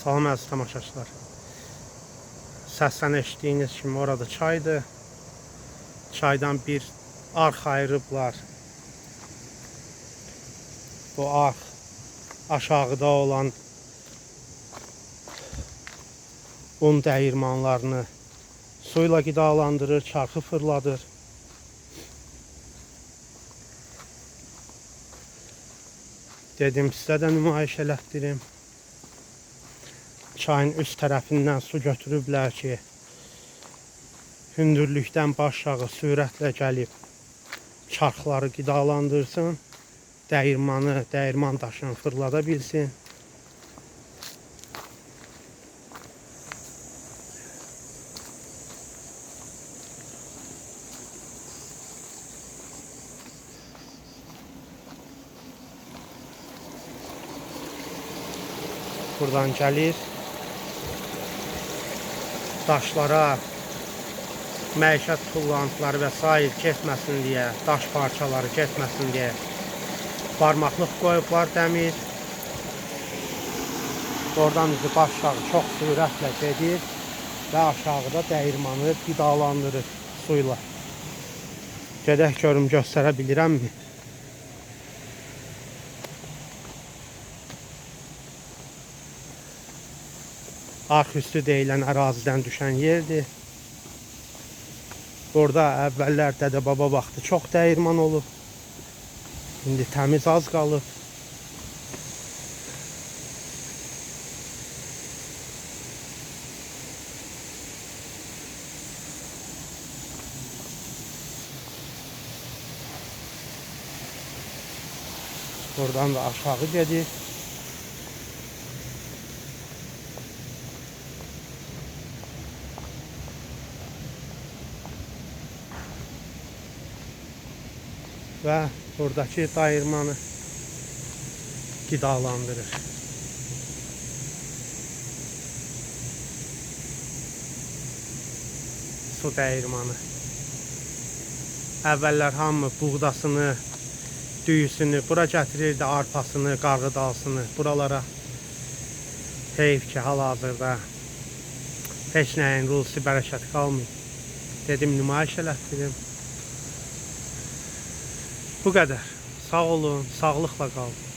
Salam əziz tamaşaçılar. Səsdən eşitdiyiniz kimi orada çaydır. Çaydan bir arx ayırıblar. Bu arx aşağıda olan un dəyirmanlarını suyla qidalandırır, çarxı fırladır. Dedim sizə də nümayiş elətdirim. Çayın üst tərəfindən su götürüblər ki, hündürlükdən aşağı sürətlə gəlib çarxları qidalandırsın, dəyirman daşını fırlada bilsin. Buradan gəlir. Daşlara məişət tullantıları və sair getməsin deyə, daş parçaları getməsin deyə barmaqlıq qoyublar dəmir. Oradan üzü aşağı çox sürətlə gedir və aşağıda dəyirmanı qidalandırır suyla. Gedək görüm göstərə bilirəmmi? Arx üstü deyilən ərazidən düşən yerdir. Burada əvvəllər dədə-baba vaxtı çox dəyirman olub. İndi təmiz az qalıb. Buradan da aşağı gedir. Və buradakı dəyirmanı qidalandırır. Su dəyirmanı. Əvvəllər hamı buğdasını, düyüsünü bura gətirirdi, arpasını, qarğıdalsını buralara. Heyf ki, hal-hazırda heç nəyin rulsi bərəkəti qalmıyor. Dedim, nümayiş elətdirim. Bu qədər. Sağ olun, sağlıqla qalın.